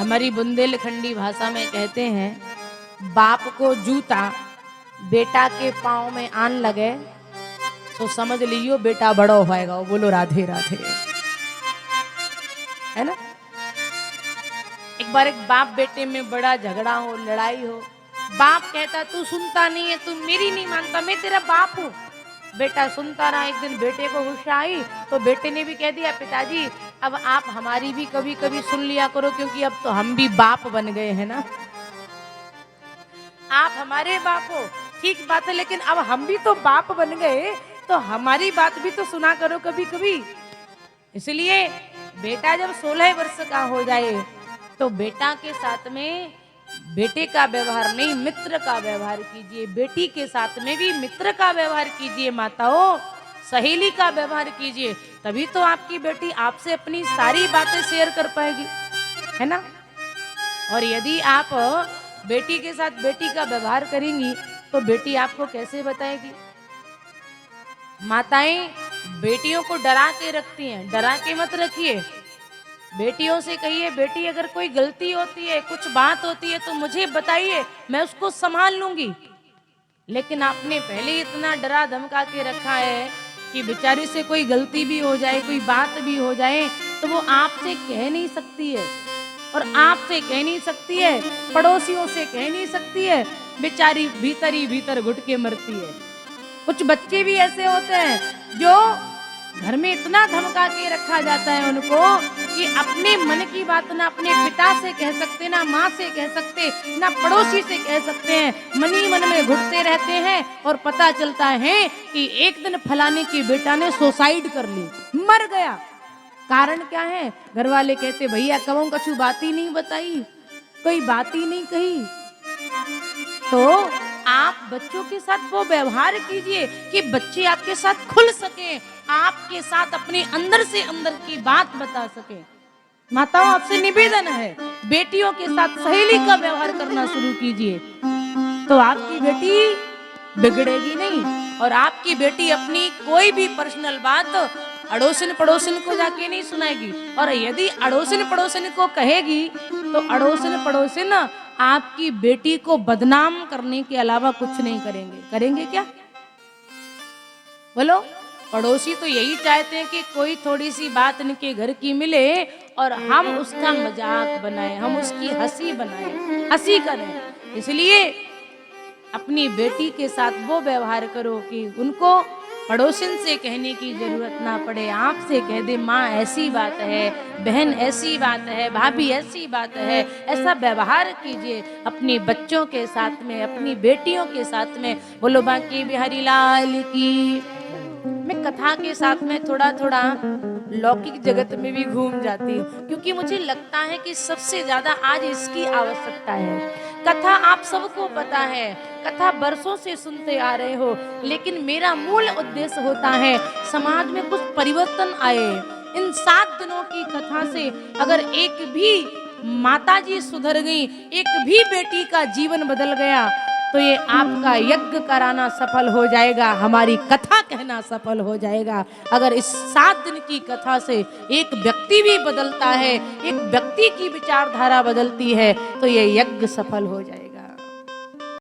हमारी बुंदेलखंडी भाषा में कहते हैं, बाप को जूता बेटा के पांव में आन लगे तो समझ लियो बेटा बड़ा होएगा। बोलो राधे राधे, है ना। एक बार एक बाप बेटे में बड़ा झगड़ा हो, लड़ाई हो। बाप कहता तू सुनता नहीं है, तू मेरी नहीं मानता, मैं तेरा बाप हूं। बेटा सुनता रहा। एक दिन बेटे को गुस्सा आई तो बेटे ने भी कह दिया, पिताजी अब आप हमारी भी कभी कभी सुन लिया करो, क्योंकि अब तो हम भी बाप बन गए हैं ना। आप हमारे बाप हो, ठीक बात है, लेकिन अब हम भी तो बाप बन गए, तो हमारी बात भी तो सुना करो कभी कभी। इसलिए बेटा जब 16 वर्ष का हो जाए तो बेटा के साथ में बेटे का व्यवहार नहीं, मित्र का व्यवहार कीजिए। बेटी के साथ में भी मित्र का व्यवहार कीजिए। माताओं, सहेली का व्यवहार कीजिए, तभी तो आपकी बेटी आपसे अपनी सारी बातें शेयर कर पाएगी, है ना। और यदि आप बेटी के साथ बेटी का व्यवहार करेंगी तो बेटी आपको कैसे बताएगी। माताएं बेटियों को डरा के रखती हैं, डरा के मत रखिए। बेटियों से कहिए, बेटी अगर कोई गलती होती है, कुछ बात होती है तो मुझे बताइए, मैं उसको संभाल लूंगी। लेकिन आपने पहले इतना डरा धमका के रखा है कि बेचारी से कोई गलती भी हो जाए, कोई बात भी हो जाए तो वो आपसे कह नहीं सकती है, और आपसे कह नहीं सकती है, पड़ोसियों से कह नहीं सकती है, बेचारी भीतर ही भीतर घुट के मरती है। कुछ बच्चे भी ऐसे होते हैं जो घर में इतना धमका के रखा जाता है उनको कि अपने मन की बात ना अपने पिता से कह सकते, ना माँ से कह सकते, ना पड़ोसी से कह सकते हैं। मन ही मन में घुटते रहते हैं और पता चलता है कि एक दिन फलाने की बेटा ने सुसाइड कर ली, मर गया। कारण क्या है? घर वाले कहते भैया कबों कछु बात ही नहीं बताई, कोई बात ही नहीं कही। तो आप बच्चों के साथ वो व्यवहार कीजिए कि बच्चे आपके साथ खुल सके, आपके साथ अपने अंदर से अंदर की बात बता सके। माताओं, आपसे निवेदन है, बेटियों के साथ सहेली का व्यवहार करना शुरू कीजिए, तो आपकी बेटी बिगड़ेगी नहीं। और आपकी बेटी अपनी कोई भी पर्सनल बात अड़ोसिन पड़ोसिन को जाके नहीं सुनाएगी, और यदि अड़ोसिन पड़ोसिन को कहेगी तो अड़ोसिन पड़ोसिन आपकी बेटी को बदनाम करने के अलावा कुछ नहीं करेंगे। करेंगे क्या? बोलो। पड़ोसी तो यही चाहते हैं कि कोई थोड़ी सी बात इनके घर की मिले और हम उसका मजाक बनाएं, हम उसकी हंसी बनाएं, हंसी करें। इसलिए अपनी बेटी के साथ वो व्यवहार करो कि उनको पड़ोसिन से कहने की जरूरत ना पड़े, आपसे कह दे माँ ऐसी बात है, बहन ऐसी बात है, भाभी ऐसी बात है। ऐसा व्यवहार कीजिए अपने बच्चों के साथ में, अपनी बेटियों के साथ में। बोलो बांके बिहारी लाल की। मैं कथा के साथ में थोड़ा थोड़ा लौकिक जगत में भी घूम जाती हूँ, क्योंकि मुझे लगता है कि सबसे ज्यादा आज इसकी आवश्यकता है। कथा आप सबको पता है, कथा बरसों से सुनते आ रहे हो, लेकिन मेरा मूल उद्देश्य होता है समाज में कुछ परिवर्तन आए। इन 7 दिनों की कथा से अगर एक भी माताजी सुधर गई, एक भी बेटी का जीवन बदल गया, तो ये आपका यज्ञ कराना सफल हो जाएगा, हमारी कथा कहना सफल हो जाएगा। अगर इस 7 दिन की कथा से एक व्यक्ति भी बदलता है, एक व्यक्ति की विचारधारा बदलती है, तो ये यज्ञ सफल हो जाएगा।